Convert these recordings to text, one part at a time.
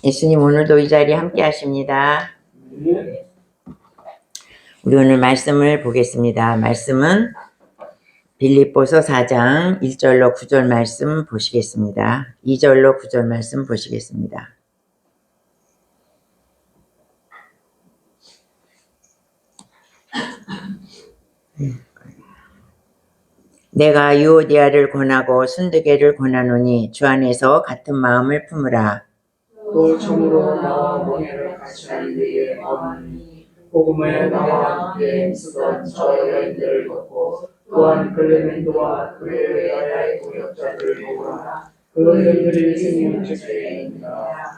예수님 오늘도 이 자리에 함께 하십니다. 우리 오늘 말씀을 보겠습니다. 말씀은 빌립보서 4장 1절로 9절 말씀 보시겠습니다. 2절로 9절 말씀 보시겠습니다. 내가 유오디아를 권하고 순두개를 권하노니 주 안에서 같은 마음을 품으라. 또 처음으로 나와 모회를 같이 하는 데에 원하니 복음에 나와 함께 있었던 저 여인들을 돕고 또한 클레멘도와 그의 여자의 동역자들을 돕으라. 그 여인들이 생명책에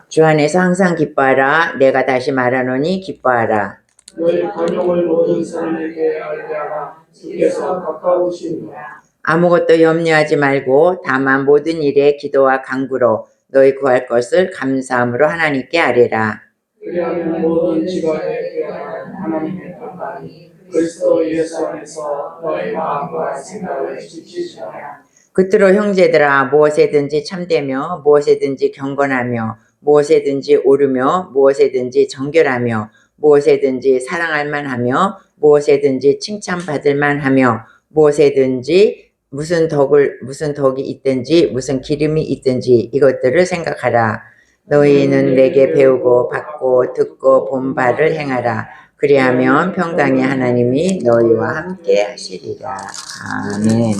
주 안에서 항상 기뻐하라. 내가 다시 말하노니 기뻐하라. 너희 간용을 모든 사람에게 알게 하라. 주께서 가까우시니라. 아무것도 염려하지 말고 다만 모든 일에 기도와 간구로 너희 구할 것을 감사함으로 하나님께 아뢰라. 그리하면 모든 지각에 깨어난 하나님의 평강이 그리스도 예수 안에서 너희 마음과 생각을 지키시라. 끝으로 형제들아 무엇에든지 참되며 무엇에든지 경건하며 무엇에든지 옳으며 무엇에든지 정결하며 무엇에든지 사랑할 만하며 무엇에든지 칭찬받을 만하며 무엇에든지 무슨 덕이 있든지 무슨 기름이 있든지 이것들을 생각하라. 너희는 내게 배우고 받고 듣고 본 바를 행하라. 그리하면 평강의 하나님이 너희와 함께 하시리라. 아멘.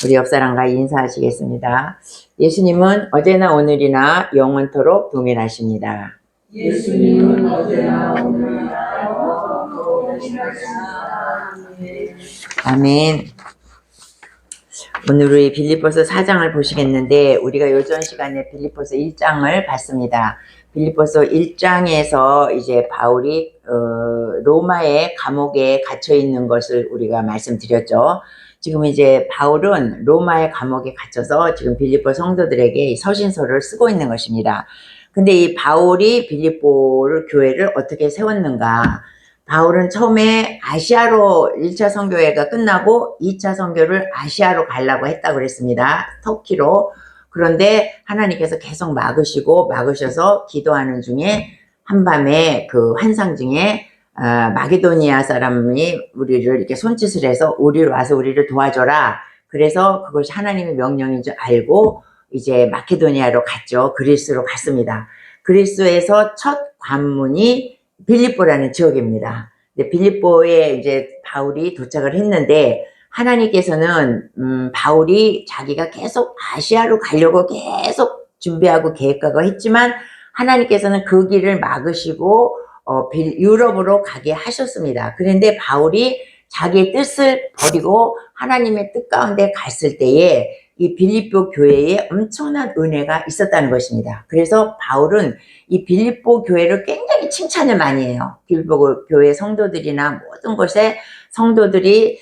우리 옆사람과 인사하시겠습니다. 예수님은 어제나 오늘이나 영원토록 동일하십니다. 예수님은 어제나 오늘이나 영원토록 동일하십니다. 아멘. 오늘 우리 빌립보서 4장을 보시겠는데 우리가 요전 시간에 빌립보서 1장을 봤습니다. 빌립보서 1장에서 이제 바울이 로마의 감옥에 갇혀 있는 것을 우리가 말씀드렸죠. 지금 이제 바울은 로마의 감옥에 갇혀서 지금 빌립보 성도들에게 서신서를 쓰고 있는 것입니다. 근데 이 바울이 빌립보 교회를 어떻게 세웠는가? 바울은 처음에 아시아로 1차 선교회가 끝나고 2차 선교를 아시아로 가려고 했다고 그랬습니다. 터키로. 그런데 하나님께서 계속 막으셔서 기도하는 중에 한밤에 그 환상 중에 마게도니아 사람이 우리를 이렇게 손짓을 해서 와서 우리를 도와줘라. 그래서 그것이 하나님의 명령인 줄 알고 이제 마케도니아로 갔죠. 그리스로 갔습니다. 그리스에서 첫 관문이 빌립보라는 지역입니다. 근데 빌립보에 이제 바울이 도착을 했는데 하나님께서는 바울이 자기가 계속 아시아로 가려고 계속 준비하고 계획하고 했지만 하나님께서는 그 길을 막으시고 유럽으로 가게 하셨습니다. 그런데 바울이 자기의 뜻을 버리고 하나님의 뜻 가운데 갔을 때에 이 빌립보 교회에 엄청난 은혜가 있었다는 것입니다. 그래서 바울은 이 빌립보 교회를 굉장히 칭찬을 많이 해요. 빌립보 교회 성도들이나 모든 곳에 성도들이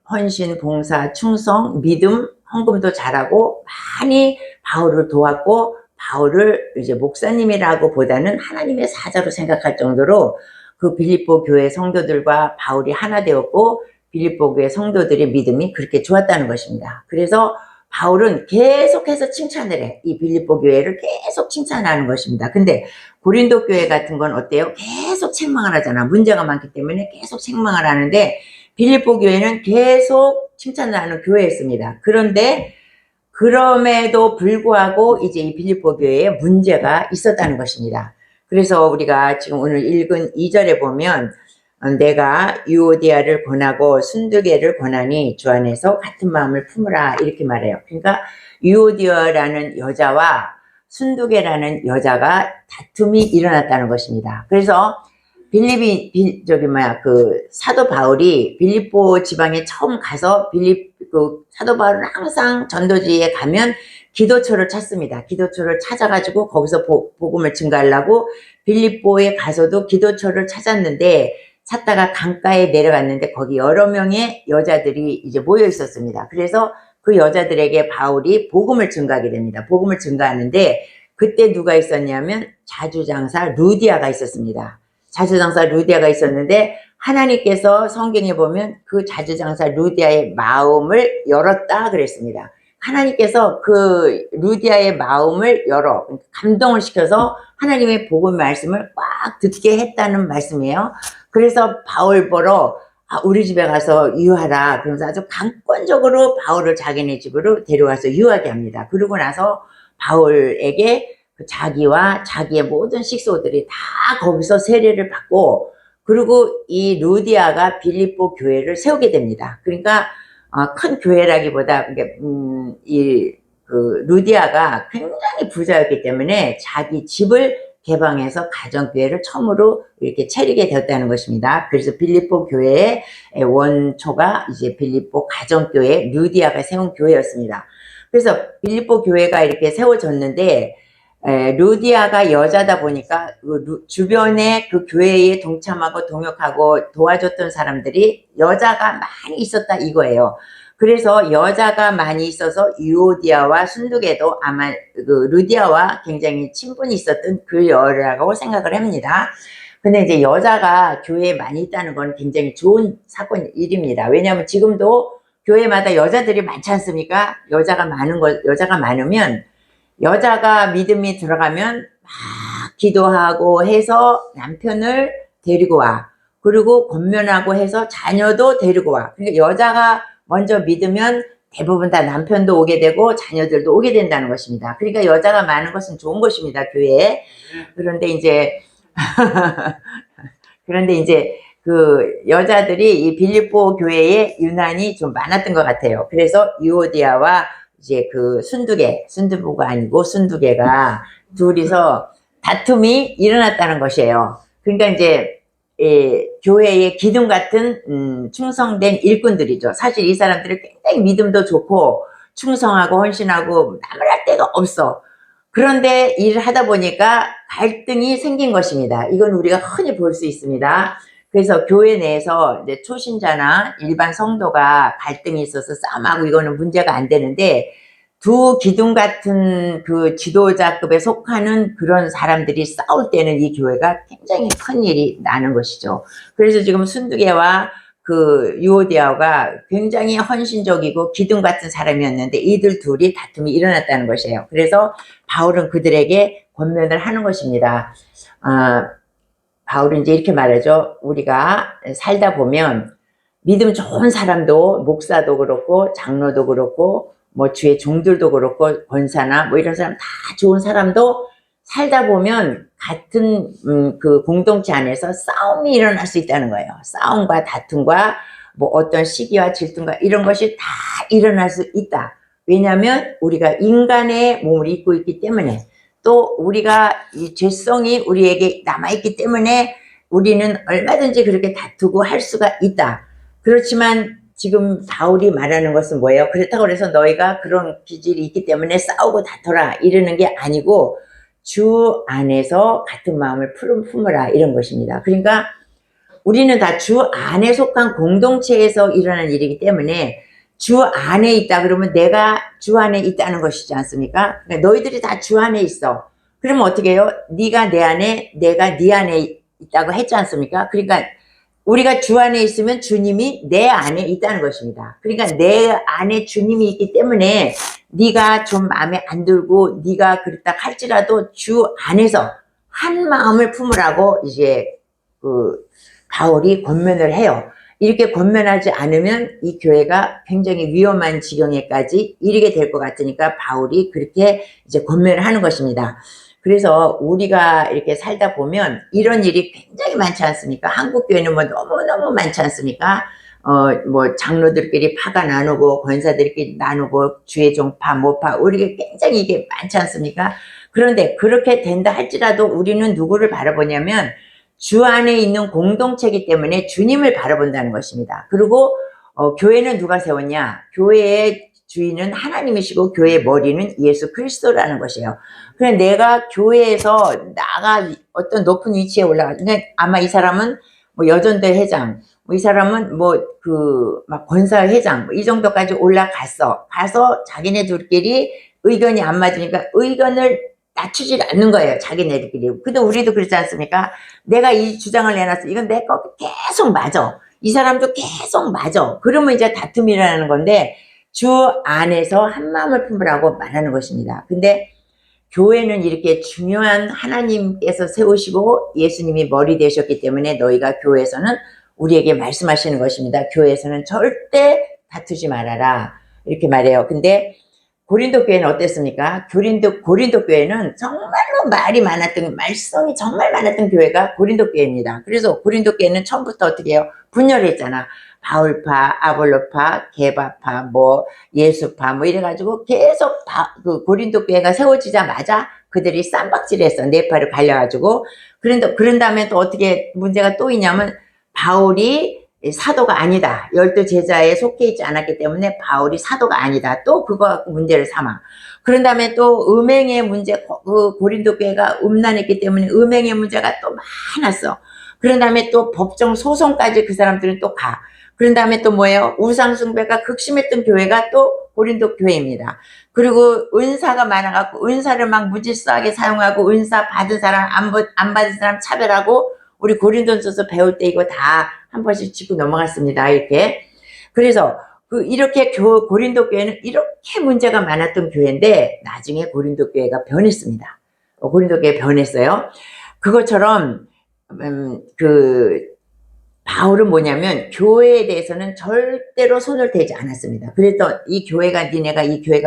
헌신, 봉사, 충성, 믿음, 헌금도 잘하고 많이 바울을 도왔고 바울을 이제 목사님이라고 보다는 하나님의 사자로 생각할 정도로 그 빌립보 교회 성도들과 바울이 하나 되었고 빌립보 교회 성도들의 믿음이 그렇게 좋았다는 것입니다. 그래서 바울은 계속해서 칭찬을 해. 이 빌립보 교회를 계속 칭찬하는 것입니다. 근데 고린도 교회 같은 건 어때요? 계속 책망을 하잖아. 문제가 많기 때문에 계속 책망을 하는데 빌립보 교회는 계속 칭찬을 하는 교회였습니다. 그런데 그럼에도 불구하고 이제 이 빌립보 교회에 문제가 있었다는 것입니다. 그래서 우리가 지금 오늘 읽은 2절에 보면 내가 유오디아를 권하고 순두개를 권하니 주 안에서 같은 마음을 품으라 이렇게 말해요. 그러니까 유오디아라는 여자와 순두개라는 여자가 다툼이 일어났다는 것입니다. 그래서 사도 바울이 빌립보 지방에 처음 가서 사도 바울은 항상 전도지에 가면 기도처를 찾습니다. 기도처를 찾아가지고 거기서 복음을 증거하려고 빌립보에 가서도 기도처를 찾다가 강가에 내려갔는데 거기 여러 명의 여자들이 이제 모여 있었습니다. 그래서 그 여자들에게 바울이 복음을 증거하게 됩니다. 복음을 증거하는데 그때 누가 있었냐면 자주장사 루디아가 있었습니다. 자주장사 루디아가 있었는데 하나님께서 성경에 보면 그 자주장사 루디아의 마음을 열었다 그랬습니다. 하나님께서 그 루디아의 마음을 열어 감동을 시켜서 하나님의 복음 말씀을 꽉 듣게 했다는 말씀이에요. 그래서 바울 보러 우리 집에 가서 유하라. 그러면서 아주 강권적으로 바울을 자기네 집으로 데려와서 유하게 합니다. 그러고 나서 바울에게 자기와 자기의 모든 식소들이 다 거기서 세례를 받고, 그리고 이 루디아가 빌립보 교회를 세우게 됩니다. 그러니까 큰 교회라기보다 그 루디아가 굉장히 부자였기 때문에 자기 집을 개방해서 가정교회를 처음으로 이렇게 차리게 되었다는 것입니다. 그래서 빌립보 교회의 원초가 이제 빌립보 가정교회 루디아가 세운 교회였습니다. 그래서 빌립보 교회가 이렇게 세워졌는데, 루디아가 여자다 보니까 주변에 그 교회에 동참하고 동역하고 도와줬던 사람들이 여자가 많이 있었다 이거예요. 그래서 여자가 많이 있어서 유오디아와 순두계도 아마 그 루디아와 굉장히 친분이 있었던 그 여라고 생각을 합니다. 근데 이제 여자가 교회에 많이 있다는 건 굉장히 좋은 사건 일입니다. 왜냐하면 지금도 교회마다 여자들이 많지 않습니까? 여자가 많으면 여자가 믿음이 들어가면 막 기도하고 해서 남편을 데리고 와. 그리고 권면하고 해서 자녀도 데리고 와. 그러니까 여자가 먼저 믿으면 대부분 다 남편도 오게 되고 자녀들도 오게 된다는 것입니다. 그러니까 여자가 많은 것은 좋은 것입니다, 교회에. 그런데 이제 그 여자들이 이 빌립보 교회에 유난히 좀 많았던 것 같아요. 그래서 유오디아와 이제 그 순두계가 아니고 순두계가 둘이서 다툼이 일어났다는 것이에요. 그러니까 이제 교회의 기둥 같은 충성된 일꾼들이죠. 사실 이 사람들이 굉장히 믿음도 좋고 충성하고 헌신하고 나무랄 데가 없어. 그런데 일을 하다 보니까 갈등이 생긴 것입니다. 이건 우리가 흔히 볼 수 있습니다. 그래서 교회 내에서 이제 초신자나 일반 성도가 갈등이 있어서 싸움하고 이거는 문제가 안 되는데, 두 기둥 같은 그 지도자급에 속하는 그런 사람들이 싸울 때는 이 교회가 굉장히 큰 일이 나는 것이죠. 그래서 지금 순두계와 그 유오디아가 굉장히 헌신적이고 기둥 같은 사람이었는데 이들 둘이 다툼이 일어났다는 것이에요. 그래서 바울은 그들에게 권면을 하는 것입니다. 바울은 이제 이렇게 말하죠. 우리가 살다 보면 믿음 좋은 사람도, 목사도 그렇고 장로도 그렇고 뭐 주의 종들도 그렇고 권사나 뭐 이런 사람 다 좋은 사람도 살다 보면 같은 그 공동체 안에서 싸움이 일어날 수 있다는 거예요. 싸움과 다툼과 뭐 어떤 시기와 질투가 이런 것이 다 일어날 수 있다. 왜냐하면 우리가 인간의 몸을 입고 있기 때문에, 또 우리가 이 죄성이 우리에게 남아있기 때문에 우리는 얼마든지 그렇게 다투고 할 수가 있다. 그렇지만 지금 바울이 말하는 것은 뭐예요? 그렇다고 해서 너희가 그런 기질이 있기 때문에 싸우고 다퉈라 이러는 게 아니고 주 안에서 같은 마음을 품으라 이런 것입니다. 그러니까 우리는 다 주 안에 속한 공동체에서 일어나는 일이기 때문에 주 안에 있다 그러면 내가 주 안에 있다는 것이지 않습니까? 그러니까 너희들이 다 주 안에 있어. 그러면 어떻게 해요? 네가 내 안에, 내가 네 안에 있다고 했지 않습니까? 그러니까 우리가 주 안에 있으면 주님이 내 안에 있다는 것입니다. 그러니까 내 안에 주님이 있기 때문에 네가 좀 마음에 안 들고 네가 그렇다 할지라도 주 안에서 한 마음을 품으라고 이제 그 바울이 권면을 해요. 이렇게 권면하지 않으면 이 교회가 굉장히 위험한 지경에까지 이르게 될 것 같으니까 바울이 그렇게 이제 권면을 하는 것입니다. 그래서 우리가 이렇게 살다 보면 이런 일이 굉장히 많지 않습니까? 한국 교회는 뭐 너무너무 많지 않습니까? 뭐 장로들끼리 파가 나누고 권사들끼리 나누고 주의 종파 모파 우리가 굉장히 이게 많지 않습니까? 그런데 그렇게 된다 할지라도 우리는 누구를 바라보냐면 주 안에 있는 공동체이기 때문에 주님을 바라본다는 것입니다. 그리고 교회는 누가 세웠냐? 교회의 주인은 하나님이시고 교회의 머리는 예수 그리스도라는 것이에요. 그래 내가 교회에서 나가 어떤 높은 위치에 올라가, 아마 이 사람은 뭐 여전대 회장, 뭐 이 사람은 뭐 그 막 권사 회장, 뭐 이 정도까지 올라갔어. 가서 자기네들끼리 의견이 안 맞으니까 의견을 낮추지 않는 거예요. 자기네들끼리. 근데 우리도 그렇지 않습니까? 내가 이 주장을 내놨어. 이건 내 거 계속 맞아. 이 사람도 계속 맞아. 그러면 이제 다툼이 일어나는 건데 주 안에서 한 마음을 품으라고 말하는 것입니다. 근데 교회는 이렇게 중요한 하나님께서 세우시고 예수님이 머리 되셨기 때문에 너희가 교회에서는 우리에게 말씀하시는 것입니다. 교회에서는 절대 다투지 말아라. 이렇게 말해요. 근데 고린도 교회는 어땠습니까? 고린도 교회는 정말로 말이 많았던, 말썽이 정말 많았던 교회가 고린도 교회입니다. 그래서 고린도 교회는 처음부터 어떻게 해요? 분열을 했잖아. 바울파, 아볼로파, 게바파, 뭐 예수파, 뭐 이래가지고 계속 그 고린도 교회가 세워지자마자 그들이 쌈박질했어. 네파를 갈려가지고. 그런 다음에 또 어떻게 문제가 또 있냐면 바울이 사도가 아니다. 12제자에 속해 있지 않았기 때문에 바울이 사도가 아니다. 또 그거 문제를 삼아. 그런 다음에 또 음행의 문제, 그 고린도 교회가 음란했기 때문에 음행의 문제가 또 많았어. 그런 다음에 또 법정 소송까지 그 사람들은 또 가. 그런 다음에 또 뭐예요? 우상숭배가 극심했던 교회가 또 고린도 교회입니다. 그리고 은사가 많아갖고 은사를 막 무질서하게 사용하고 은사 받은 사람, 안 받은 사람 차별하고 우리 고린도전서 배울 때 이거 다 한 번씩 짚고 넘어갔습니다. 이렇게. 그래서 이렇게 고린도 교회는 이렇게 문제가 많았던 교회인데 나중에 고린도 교회가 변했습니다. 고린도 교회 변했어요. 그것처럼 바울은 뭐냐면 교회에 대해서는 절대로 손을 대지 않았습니다. 그래서 이 교회가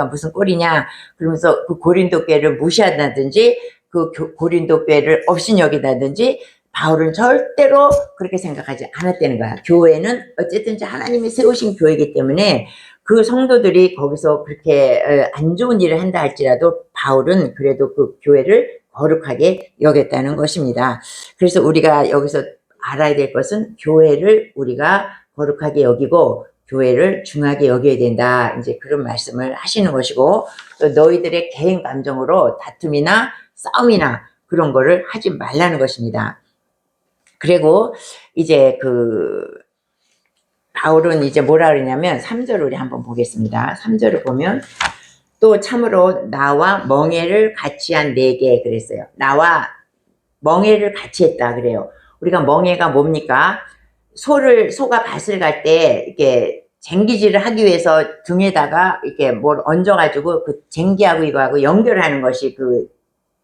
무슨 꼴이냐 그러면서 그 고린도 교회를 무시한다든지 그 고린도 교회를 업신여기다든지 바울은 절대로 그렇게 생각하지 않았다는 거야. 교회는 어쨌든지 하나님이 세우신 교회이기 때문에 그 성도들이 거기서 그렇게 안 좋은 일을 한다 할지라도 바울은 그래도 그 교회를 거룩하게 여겼다는 것입니다. 그래서 우리가 여기서 알아야 될 것은 교회를 우리가 거룩하게 여기고 교회를 중하게 여겨야 된다. 이제 그런 말씀을 하시는 것이고 또 너희들의 개인 감정으로 다툼이나 싸움이나 그런 거를 하지 말라는 것입니다. 그리고 이제 바울은 이제 뭐라 그러냐면 3절을 우리 한번 보겠습니다. 3절을 보면 또 참으로 나와 멍에를 같이 한 내게 그랬어요. 나와 멍에를 같이 했다 그래요. 우리가 멍에가 뭡니까? 소가 밭을 갈 때 이렇게 쟁기질을 하기 위해서 등에다가 이렇게 뭘 얹어가지고 그 쟁기하고 이거하고 연결하는 것이 그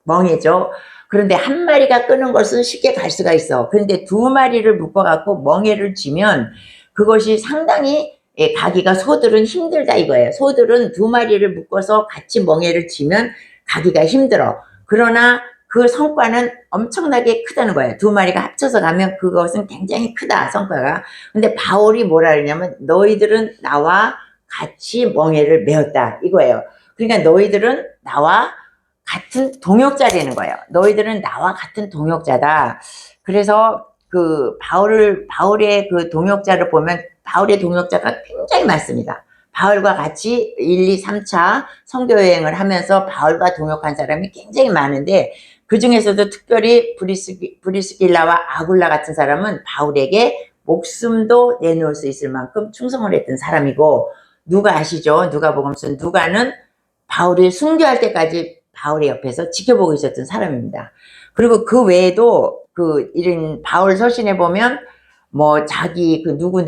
멍에죠. 그런데 한 마리가 끄는 것은 쉽게 갈 수가 있어. 그런데 두 마리를 묶어갖고 멍에를 쥐면 그것이 상당히 가기가 소들은 힘들다 이거예요. 소들은 두 마리를 묶어서 같이 멍에를 쥐면 가기가 힘들어. 그러나 그 성과는 엄청나게 크다는 거예요. 두 마리가 합쳐서 가면 그것은 굉장히 크다 성과가. 근데 바울이 뭐라 그러냐면 너희들은 나와 같이 멍에를 메었다 이거예요. 그러니까 너희들은 나와 같은 동역자라는 거예요. 너희들은 나와 같은 동역자다. 그래서 바울의 그 동역자를 보면 바울의 동역자가 굉장히 많습니다. 바울과 같이 1, 2, 3차 선교여행을 하면서 바울과 동역한 사람이 굉장히 많은데 그 중에서도 특별히 브리스길라와 아굴라 같은 사람은 바울에게 목숨도 내놓을 수 있을 만큼 충성을 했던 사람이고 누가 아시죠? 누가복음서 누가는 바울이 순교할 때까지 바울의 옆에서 지켜보고 있었던 사람입니다. 그리고 그 외에도 이런 바울 서신에 보면 뭐 자기 누구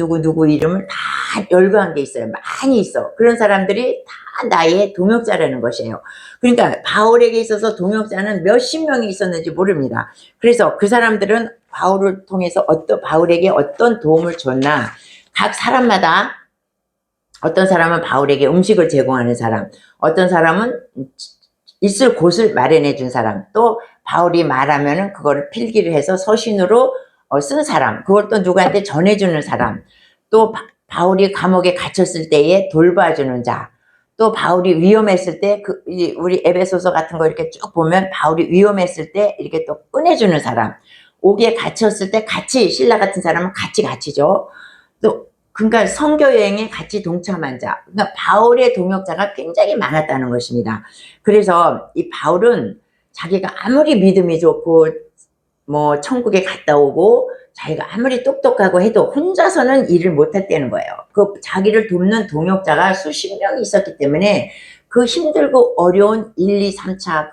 이름을 다 열거한 게 있어요. 많이 있어. 그런 사람들이 다 나의 동역자라는 것이에요. 그러니까 바울에게 있어서 동역자는 몇십 명이 있었는지 모릅니다. 그래서 그 사람들은 바울을 통해서 바울에게 어떤 도움을 줬나 각 사람마다 어떤 사람은 바울에게 음식을 제공하는 사람, 어떤 사람은 있을 곳을 마련해 준 사람, 또 바울이 말하면은 그거를 필기를 해서 서신으로 쓴 사람, 그걸 또 누구한테 전해주는 사람, 또 바울이 감옥에 갇혔을 때에 돌봐주는 자, 또 바울이 위험했을 때 우리 에베소서 같은 거 이렇게 쭉 보면 바울이 위험했을 때 이렇게 또 꺼내주는 사람, 옥에 갇혔을 때 같이 신라 같은 사람은 같이죠. 또 그러니까 선교 여행에 같이 동참한 자, 그러니까 바울의 동역자가 굉장히 많았다는 것입니다. 그래서 이 바울은 자기가 아무리 믿음이 좋고 뭐 천국에 갔다 오고 자기가 아무리 똑똑하고 해도 혼자서는 일을 못했다는 거예요. 자기를 돕는 동역자가 수십 명이 있었기 때문에 그 힘들고 어려운 1, 2, 3차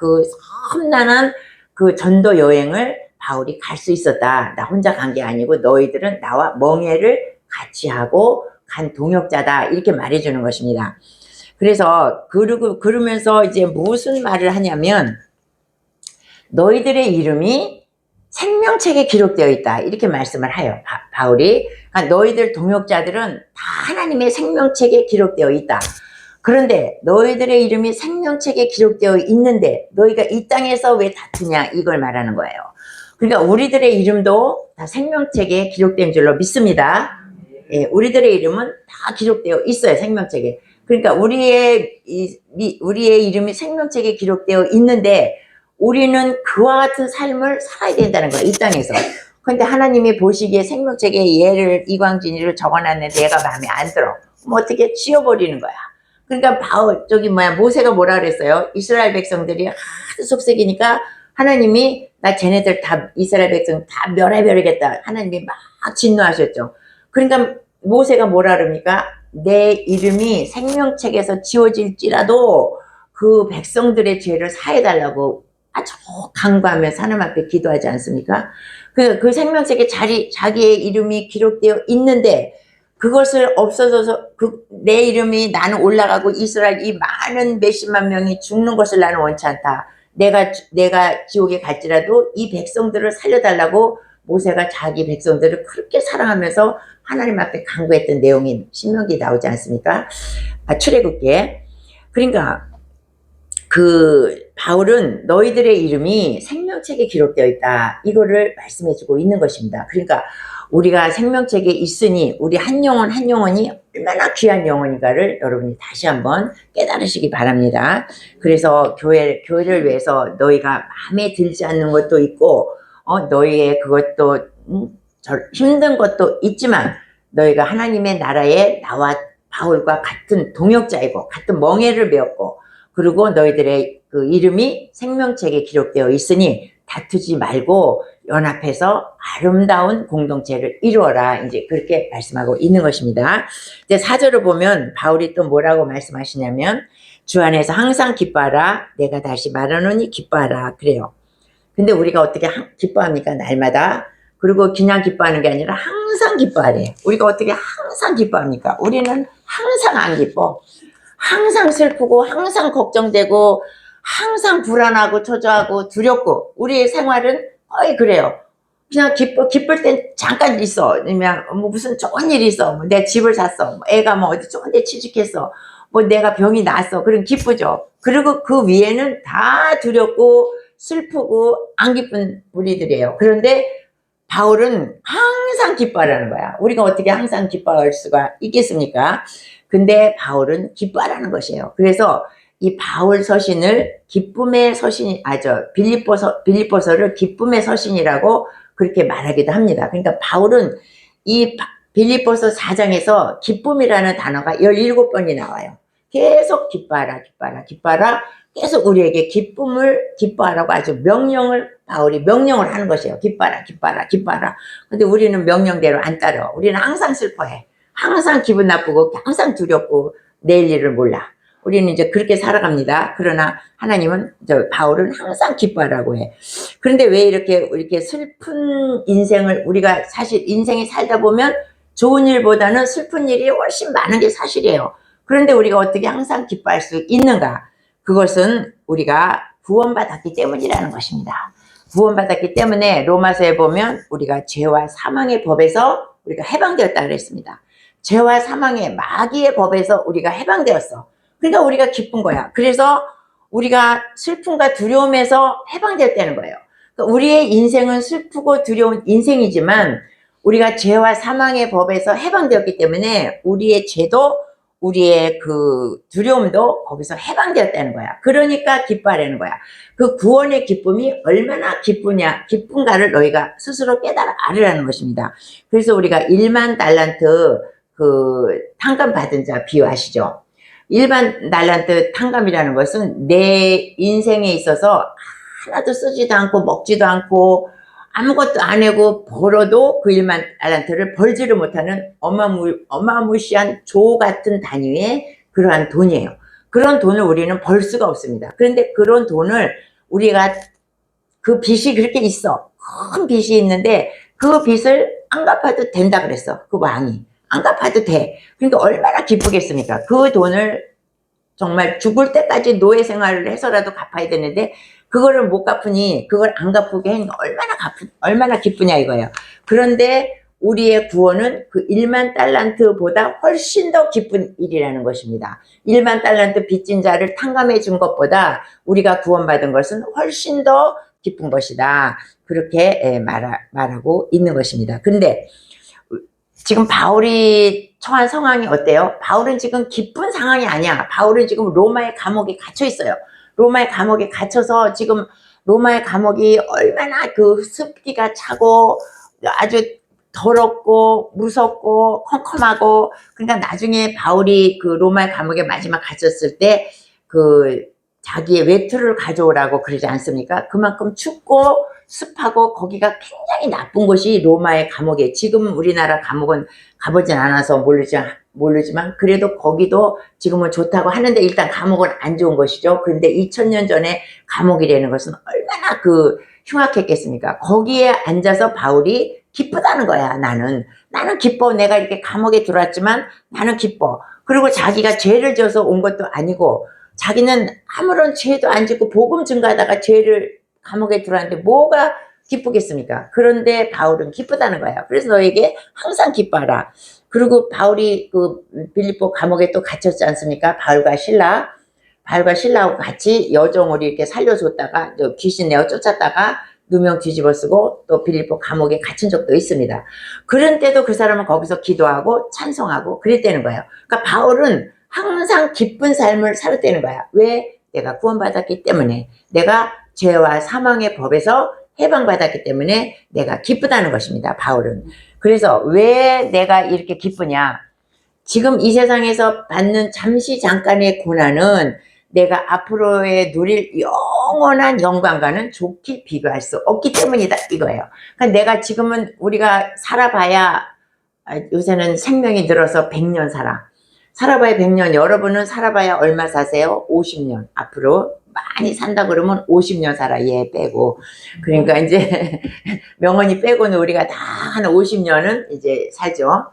험난한 전도 여행을 바울이 갈 수 있었다. 나 혼자 간 게 아니고 너희들은 나와 멍에를 같이 하고 간 동역자다 이렇게 말해주는 것입니다. 그래서 그러면서 이제 무슨 말을 하냐면 너희들의 이름이 생명책에 기록되어 있다 이렇게 말씀을 해요. 바울이. 그러니까 너희들 동역자들은 다 하나님의 생명책에 기록되어 있다. 그런데 너희들의 이름이 생명책에 기록되어 있는데 너희가 이 땅에서 왜 다투냐 이걸 말하는 거예요. 그러니까 우리들의 이름도 다 생명책에 기록된 줄로 믿습니다. 예, 우리들의 이름은 다 기록되어 있어요. 생명책에. 그러니까 우리의 이름이 생명책에 기록되어 있는데 우리는 그와 같은 삶을 살아야 된다는 거예요. 이 땅에서. 그런데 하나님이 보시기에 생명책에 얘를 이광진이를 적어놨는데 얘가 마음에 안 들어. 그럼 어떻게 지워버리는 거야. 그러니까 모세가 뭐라 그랬어요? 이스라엘 백성들이 하도 속색이니까 하나님이 나 쟤네들 다 이스라엘 백성 다 멸해버리겠다. 하나님이 막 진노하셨죠. 그러니까 모세가 뭐라 그럽니까? 내 이름이 생명책에서 지워질지라도 그 백성들의 죄를 사해달라고 아주 간구하면서 하나님 앞에 기도하지 않습니까? 그 생명책에 자기의 이름이 기록되어 있는데 그것을 없어져서 내 이름이 나는 올라가고 이스라엘 이 많은 몇십만 명이 죽는 것을 나는 원치 않다. 내가 지옥에 갈지라도 이 백성들을 살려달라고 모세가 자기 백성들을 그렇게 사랑하면서 하나님 앞에 간구했던 내용이 신명기에 나오지 않습니까? 출애굽기에. 그러니까 바울은 너희들의 이름이 생명책에 기록되어 있다. 이거를 말씀해주고 있는 것입니다. 그러니까 우리가 생명책에 있으니 우리 한 영혼이 얼마나 귀한 영혼인가를 여러분이 다시 한번 깨달으시기 바랍니다. 그래서 교회를 위해서 너희가 마음에 들지 않는 것도 있고, 너희의 그것도 힘든 것도 있지만 너희가 하나님의 나라에 나와 바울과 같은 동역자이고 같은 멍에를 메었고 그리고 너희들의 그 이름이 생명책에 기록되어 있으니 다투지 말고 연합해서 아름다운 공동체를 이루어라. 이제 그렇게 말씀하고 있는 것입니다. 이제 4절을 보면 바울이 또 뭐라고 말씀하시냐면 주 안에서 항상 기뻐하라. 내가 다시 말하노니 기뻐하라. 그래요. 근데 우리가 어떻게 기뻐합니까? 날마다. 그리고 그냥 기뻐하는 게 아니라 항상 기뻐하래. 우리가 어떻게 항상 기뻐합니까? 우리는 항상 안 기뻐. 항상 슬프고 항상 걱정되고 항상 불안하고 초조하고 두렵고 우리의 생활은 거의 그래요. 그냥 기쁠 땐 잠깐 있어. 아니면 뭐 무슨 좋은 일이 있어. 뭐 내 집을 샀어. 뭐 애가 뭐 어디 좋은 데 취직했어. 뭐 내가 병이 났어. 그럼 기쁘죠. 그리고 그 위에는 다 두렵고 슬프고 안 기쁜 우리들이에요. 그런데 바울은 항상 기뻐하라는 거야. 우리가 어떻게 항상 기뻐할 수가 있겠습니까? 근데 바울은 기뻐하라는 것이에요. 그래서 이 바울 서신을 기쁨의 서신, 빌립보서를 기쁨의 서신이라고 그렇게 말하기도 합니다. 그러니까 바울은 이 빌립보서 4장에서 기쁨이라는 단어가 17번이 나와요. 계속 기뻐하라. 계속 우리에게 기쁨을 기뻐하라고 아주 바울이 명령을 하는 것이에요. 기뻐하라. 근데 우리는 명령대로 안 따라. 우리는 항상 슬퍼해. 항상 기분 나쁘고 항상 두렵고 내일 일을 몰라. 우리는 이제 그렇게 살아갑니다. 그러나 하나님은 바울은 항상 기뻐하라고 해. 그런데 왜 이렇게 슬픈 인생을 우리가 사실 인생이 살다 보면 좋은 일보다는 슬픈 일이 훨씬 많은 게 사실이에요. 그런데 우리가 어떻게 항상 기뻐할 수 있는가? 그것은 우리가 구원받았기 때문이라는 것입니다. 구원받았기 때문에 로마서에 보면 우리가 죄와 사망의 법에서 우리가 해방되었다 그랬습니다. 죄와 사망의 마귀의 법에서 우리가 해방되었어. 그러니까 우리가 기쁜 거야. 그래서 우리가 슬픔과 두려움에서 해방되었다는 거예요. 그러니까 우리의 인생은 슬프고 두려운 인생이지만 우리가 죄와 사망의 법에서 해방되었기 때문에 우리의 죄도 우리의 그 두려움도 거기서 해방되었다는 거야. 그러니까 기뻐하라는 거야. 그 구원의 기쁨이 얼마나 기쁜가를 너희가 스스로 깨달아 알으라는 것입니다. 그래서 우리가 1만 달란트 그 탕감 받은 자 비유하시죠. 1만 달란트 탕감이라는 것은 내 인생에 있어서 하나도 쓰지도 않고 먹지도 않고 아무것도 안 하고 벌어도 그 1만 달란트를 벌지를 못하는 어마무시한 조 같은 단위의 그러한 돈이에요. 그런 돈을 우리는 벌 수가 없습니다. 그런데 그런 돈을 우리가 그 빚이 그렇게 있어. 큰 빚이 있는데 그 빚을 안 갚아도 된다 그랬어. 그 왕이. 안 갚아도 돼. 그러니까 얼마나 기쁘겠습니까? 그 돈을 정말 죽을 때까지 노예 생활을 해서라도 갚아야 되는데 그거를 못 갚으니 그걸 안 갚게 하니까 얼마나 기쁘냐 이거예요. 그런데 우리의 구원은 그 1만 달란트보다 훨씬 더 기쁜 일이라는 것입니다. 1만 달란트 빚진 자를 탕감해 준 것보다 우리가 구원받은 것은 훨씬 더 기쁜 것이다. 그렇게 말하고 있는 것입니다. 근데 지금 바울이 처한 상황이 어때요? 바울은 지금 기쁜 상황이 아니야. 바울은 지금 로마의 감옥에 갇혀 있어요. 로마의 감옥에 갇혀서 지금 로마의 감옥이 얼마나 그 습기가 차고 아주 더럽고 무섭고 컴컴하고, 그러니까 나중에 바울이 그 로마의 감옥에 마지막 갇혔을 때 그 자기의 외투를 가져오라고 그러지 않습니까? 그만큼 춥고 습하고 거기가 굉장히 나쁜 곳이 로마의 감옥에, 지금 우리나라 감옥은 가보진 않아서 모르지만 그래도 거기도 지금은 좋다고 하는데 일단 감옥은 안 좋은 것이죠. 그런데 2000년 전에 감옥이라는 것은 얼마나 그 흉악했겠습니까? 거기에 앉아서 바울이 기쁘다는 거야. 나는 기뻐. 내가 이렇게 감옥에 들어왔지만 나는 기뻐. 그리고 자기가 죄를 져서 온 것도 아니고 자기는 아무런 죄도 안 짓고 복음 증거하다가 죄를 감옥에 들어왔는데 뭐가 기쁘겠습니까? 그런데 바울은 기쁘다는 거야. 그래서 너에게 항상 기뻐하라. 그리고 바울이 그 빌립보 감옥에 또 갇혔지 않습니까? 바울과 신라하고 같이 여종을 이렇게 살려줬다가 귀신 내어 쫓았다가 누명 뒤집어 쓰고 또 빌립보 감옥에 갇힌 적도 있습니다. 그런 때도 그 사람은 거기서 기도하고 찬송하고 그랬다는 거예요. 그러니까 바울은 항상 기쁜 삶을 살았다는 거야. 왜? 내가 구원받았기 때문에, 내가 죄와 사망의 법에서 해방받았기 때문에 내가 기쁘다는 것입니다. 바울은. 그래서 왜 내가 이렇게 기쁘냐? 지금 이 세상에서 받는 잠깐의 고난은 내가 앞으로의 누릴 영원한 영광과는 좋게 비교할 수 없기 때문이다 이거예요. 그러니까 내가 지금은 우리가 살아봐야, 요새는 생명이 늘어서 100년 살아봐야 100년. 여러분은 살아봐야 얼마 사세요? 50년. 앞으로 많이 산다 그러면 50년 살아. 얘 빼고. 그러니까 이제 명언이 빼고는 우리가 다 한 50년은 이제 살죠.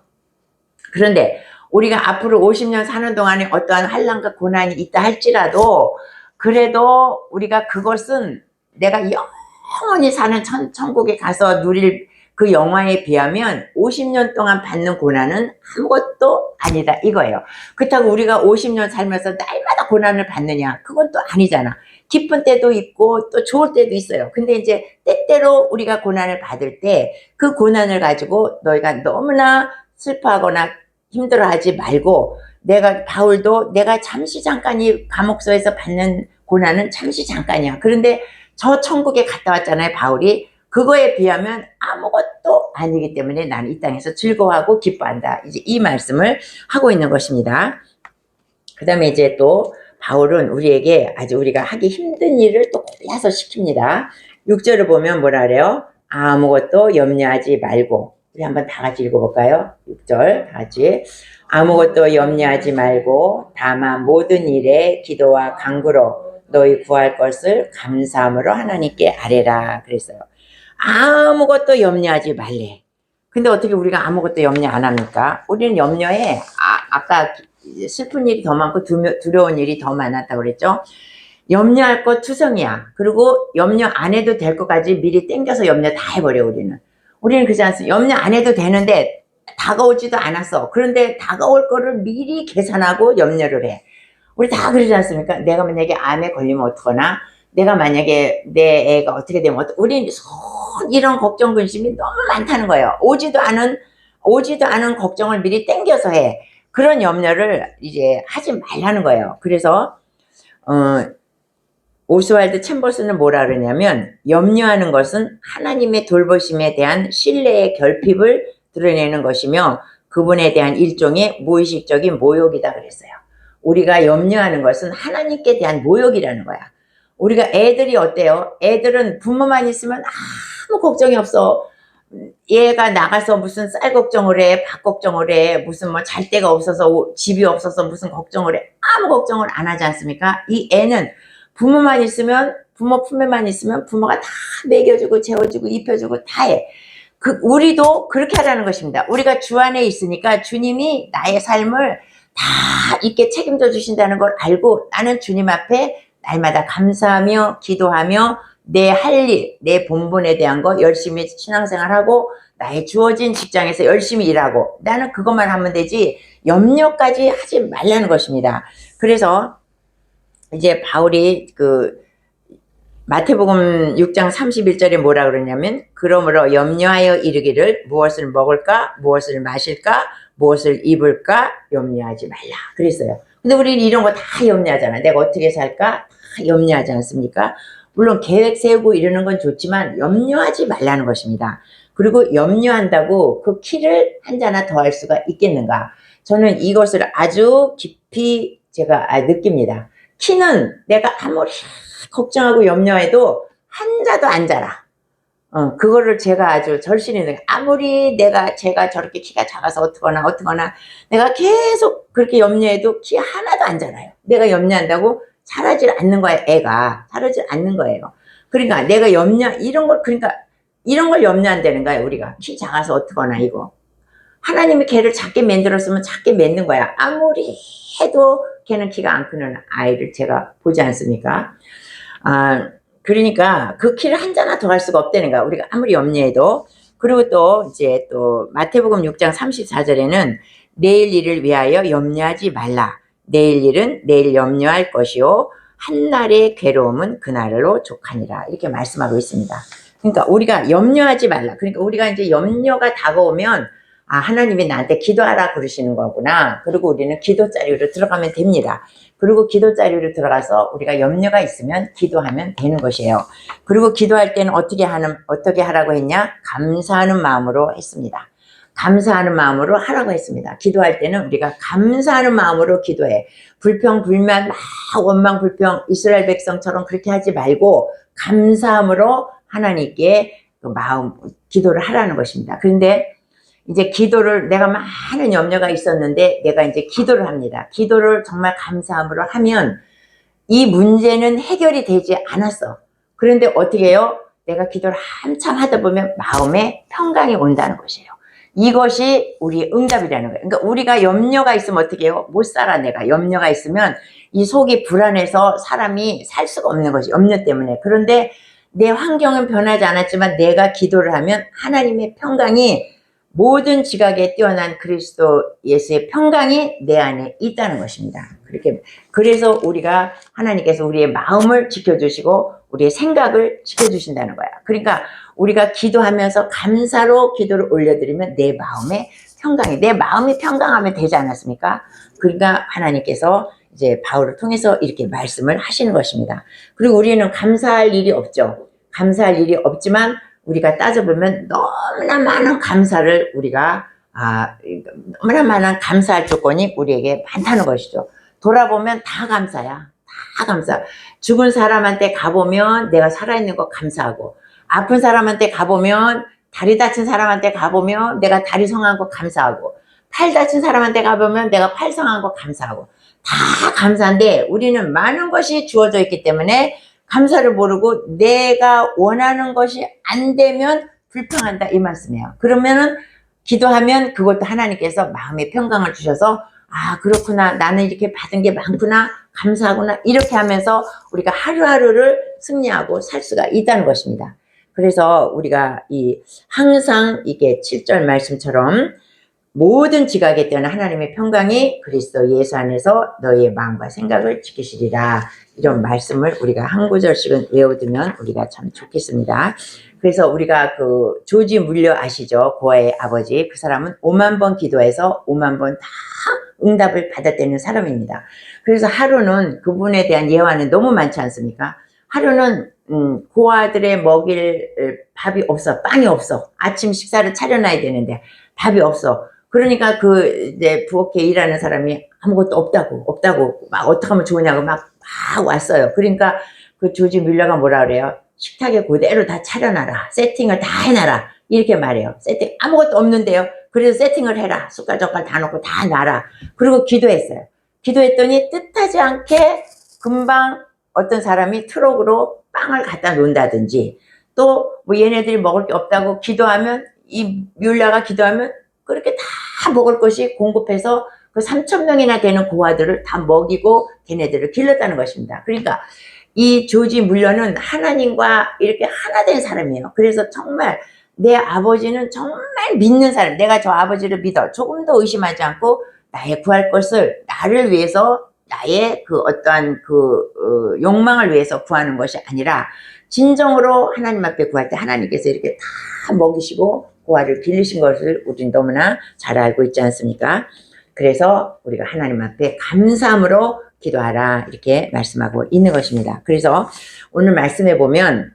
그런데 우리가 앞으로 50년 사는 동안에 어떠한 환난과 고난이 있다 할지라도 그래도 우리가 그것은 내가 영원히 사는 천국에 가서 누릴 그 영화에 비하면 50년 동안 받는 고난은 아무것도 아니다 이거예요. 그렇다고 우리가 50년 살면서 날마다 고난을 받느냐? 그건 또 아니잖아. 기쁜 때도 있고 또 좋을 때도 있어요. 근데 이제 때때로 우리가 고난을 받을 때 그 고난을 가지고 너희가 너무나 슬퍼하거나 힘들어하지 말고, 바울도 내가 잠깐 이 감옥소에서 받는 고난은 잠시 잠깐이야. 그런데 저 천국에 갔다 왔잖아요, 바울이. 그거에 비하면 아무것도 아니기 때문에 나는 이 땅에서 즐거워하고 기뻐한다. 이제 이 말씀을 하고 있는 것입니다. 그 다음에 이제 또 바울은 우리에게 아주 우리가 하기 힘든 일을 또 골라서 시킵니다. 6절을 보면 뭐라 그래요? 아무것도 염려하지 말고. 우리 한번 다 같이 읽어볼까요? 6절 다 같이. 아무것도 염려하지 말고 다만 모든 일에 기도와 간구로 너희 구할 것을 감사함으로 하나님께 아뢰라 그랬어요. 아무것도 염려하지 말래. 근데 어떻게 우리가 아무것도 염려 안 합니까? 우리는 염려해. 아까 슬픈 일이 더 많고 두려운 일이 더 많았다고 그랬죠? 염려할 것 투성이야. 그리고 염려 안 해도 될 것까지 미리 땡겨서 염려 다 해버려 우리는 그렇지 않습니까? 염려 안 해도 되는데 다가오지도 않았어. 그런데 다가올 거를 미리 계산하고 염려를 해. 우리 다 그러지 않습니까? 내가 만약에 암에 걸리면 어떡하나? 내가 만약에 내 애가 어떻게 되면 우리는 이런 걱정 근심이 너무 많다는 거예요. 오지도 않은 걱정을 미리 땡겨서 해. 그런 염려를 이제 하지 말라는 거예요. 그래서 오스왈드 챔버스는 뭐라 그러냐면, 염려하는 것은 하나님의 돌보심에 대한 신뢰의 결핍을 드러내는 것이며 그분에 대한 일종의 무의식적인 모욕이다 그랬어요. 우리가 염려하는 것은 하나님께 대한 모욕이라는 거야. 우리가 애들이 어때요? 애들은 부모만 있으면 아무 걱정이 없어. 얘가 나가서 무슨 쌀 걱정을 해, 밥 걱정을 해, 무슨 뭐 잘 데가 없어서 집이 없어서 무슨 걱정을 해. 아무 걱정을 안 하지 않습니까? 이 애는 부모 품에만 있으면 부모가 다 먹여주고 재워주고 입혀주고 다 해. 우리도 그렇게 하라는 것입니다. 우리가 주 안에 있으니까 주님이 나의 삶을 다 있게 책임져 주신다는 걸 알고 나는 주님 앞에 날마다 감사하며 기도하며 내 할 일, 내 본분에 대한 거 열심히 신앙생활하고 나의 주어진 직장에서 열심히 일하고 나는 그것만 하면 되지 염려까지 하지 말라는 것입니다. 그래서 이제 바울이 마태복음 6장 31절에 뭐라 그러냐면 그러므로 염려하여 이르기를 무엇을 먹을까 무엇을 마실까 무엇을 입을까 염려하지 말라 그랬어요. 근데 우리는 이런 거 다 염려하잖아. 내가 어떻게 살까 다 염려하지 않습니까? 물론 계획 세우고 이러는 건 좋지만 염려하지 말라는 것입니다. 그리고 염려한다고 그 키를 한자나 더 할 수가 있겠는가? 저는 이것을 아주 깊이 제가 느낍니다. 키는 내가 아무리 걱정하고 염려해도 한자도 안 자라. 그거를 제가 아주 절실히 아무리 제가 저렇게 키가 작아서 어떡하나 내가 계속 그렇게 염려해도 키 하나도 안 자라요. 내가 염려한다고 자라질 않는 거야. 애가 자라질 않는 거예요. 그러니까 내가 그러니까 이런 걸 염려한다는 거야. 우리가 키 작아서 어떡하나 이거. 하나님이 걔를 작게 만들었으면 작게 만든 거야. 아무리 해도 걔는 키가 안 크는 아이를 제가 보지 않습니까? 그러니까 그 키를 한자나 더 할 수가 없다는 거야. 우리가 아무리 염려해도. 그리고 또 마태복음 6장 34절에는 내일 일을 위하여 염려하지 말라. 내일 일은 내일 염려할 것이요 한날의 괴로움은 그날로 족하니라. 이렇게 말씀하고 있습니다. 그러니까 우리가 염려하지 말라. 그러니까 우리가 이제 염려가 다가오면 하나님이 나한테 기도하라 그러시는 거구나. 그리고 우리는 기도자리로 들어가면 됩니다. 그리고 기도자리로 들어가서 우리가 염려가 있으면 기도하면 되는 것이에요. 그리고 기도할 때는 어떻게 하라고 했냐? 감사하는 마음으로 했습니다. 감사하는 마음으로 하라고 했습니다. 기도할 때는 우리가 감사하는 마음으로 기도해. 불평, 불만, 막 원망, 불평, 이스라엘 백성처럼 그렇게 하지 말고 감사함으로 하나님께 기도를 하라는 것입니다. 그런데 이제 내가 많은 염려가 있었는데 내가 이제 기도를 합니다. 기도를 정말 감사함으로 하면 이 문제는 해결이 되지 않았어. 그런데 어떻게 해요? 내가 기도를 한참 하다 보면 마음에 평강이 온다는 것이에요. 이것이 우리의 응답이라는 거예요. 그러니까 우리가 염려가 있으면 어떻게 해요? 못 살아 내가. 염려가 있으면 이 속이 불안해서 사람이 살 수가 없는 것이 염려 때문에. 그런데 내 환경은 변하지 않았지만 내가 기도를 하면 하나님의 평강이 모든 지각에 뛰어난 그리스도 예수의 평강이 내 안에 있다는 것입니다. 그래서 우리가 하나님께서 우리의 마음을 지켜주시고 우리의 생각을 지켜주신다는 거야. 그러니까 우리가 기도하면서 감사로 기도를 올려드리면 내 마음이 평강하면 되지 않았습니까? 그러니까 하나님께서 이제 바울을 통해서 이렇게 말씀을 하시는 것입니다. 그리고 우리는 감사할 일이 없죠. 감사할 일이 없지만 우리가 따져보면 너무나 많은 감사를 너무나 많은 감사할 조건이 우리에게 많다는 것이죠. 돌아보면 다 감사야. 다 감사. 죽은 사람한테 가보면 내가 살아있는 거 감사하고, 아픈 사람한테 가보면, 다리 다친 사람한테 가보면 내가 다리 성한 거 감사하고, 팔 다친 사람한테 가보면 내가 팔 성한 거 감사하고, 다 감사한데 우리는 많은 것이 주어져 있기 때문에 감사를 모르고 내가 원하는 것이 안 되면 불평한다 이 말씀이에요. 그러면은 기도하면 그것도 하나님께서 마음의 평강을 주셔서 그렇구나 나는 이렇게 받은 게 많구나 감사하구나 이렇게 하면서 우리가 하루하루를 승리하고 살 수가 있다는 것입니다. 그래서 우리가 항상 이게 7절 말씀처럼 모든 지각에 뛰어난 하나님의 평강이 그리스도 예수 안에서 너희의 마음과 생각을 지키시리라. 이런 말씀을 우리가 한 구절씩은 외워두면 우리가 참 좋겠습니다. 그래서 우리가 조지 물려 아시죠? 고아의 아버지. 그 사람은 5만 번 기도해서 5만 번 다 응답을 받았다는 사람입니다. 그래서 하루는 그분에 대한 예화는 너무 많지 않습니까? 하루는 고아들의 먹일 밥이 없어. 빵이 없어. 아침 식사를 차려놔야 되는데 밥이 없어. 그러니까 이제 부엌에 일하는 사람이 아무것도 없다고 막 어떻게 하면 좋으냐고 막 왔어요. 그러니까 그 조지 뮬러가 뭐라 그래요? 식탁에 그대로 다 차려놔라. 세팅을 다 해놔라. 이렇게 말해요. 아무것도 없는데요. 그래서 세팅을 해라. 숟갈 젓갈 다 넣고 다 놔라. 그리고 기도했어요. 기도했더니 뜻하지 않게 금방 어떤 사람이 트럭으로 빵을 갖다 놓는다든지 또 뭐 얘네들이 먹을 게 없다고 기도하면 이 율라가 기도하면 그렇게 다 먹을 것이 공급해서 그 3,000명이나 되는 고아들을 다 먹이고 걔네들을 길렀다는 것입니다. 그러니까 이 조지 물러는 하나님과 이렇게 하나 된 사람이에요. 그래서 정말 내 아버지는 정말 믿는 사람, 내가 저 아버지를 믿어 조금도 의심하지 않고 나의 구할 것을 나를 위해서 나의 그 어떠한 욕망을 위해서 구하는 것이 아니라 진정으로 하나님 앞에 구할 때 하나님께서 이렇게 다 먹이시고 고아를 길르신 것을 우리는 너무나 잘 알고 있지 않습니까? 그래서 우리가 하나님 앞에 감사함으로 기도하라 이렇게 말씀하고 있는 것입니다. 그래서 오늘 말씀해 보면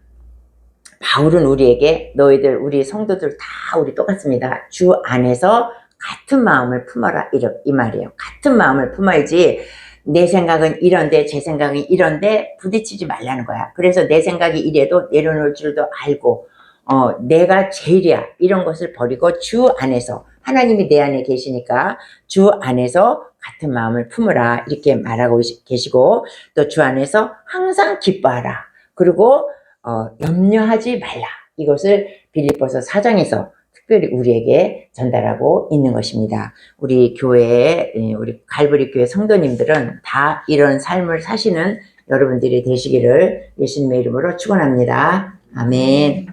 바울은 우리에게 너희들 우리 성도들 다 우리 똑같습니다. 주 안에서 같은 마음을 품어라 이 말이에요. 같은 마음을 품어야지 내 생각은 이런데 제 생각은 이런데 부딪히지 말라는 거야. 그래서 내 생각이 이래도 내려놓을 줄도 알고 내가 제일이야 이런 것을 버리고 주 안에서 하나님이 내 안에 계시니까 주 안에서 같은 마음을 품으라 이렇게 말하고 계시고 또 주 안에서 항상 기뻐하라. 그리고 염려하지 말라. 이것을 빌립보서 4장에서 특별히 우리에게 전달하고 있는 것입니다. 우리 교회, 우리 갈보리 교회 성도님들은 다 이런 삶을 사시는 여러분들이 되시기를 예수님의 이름으로 축원합니다. 아멘.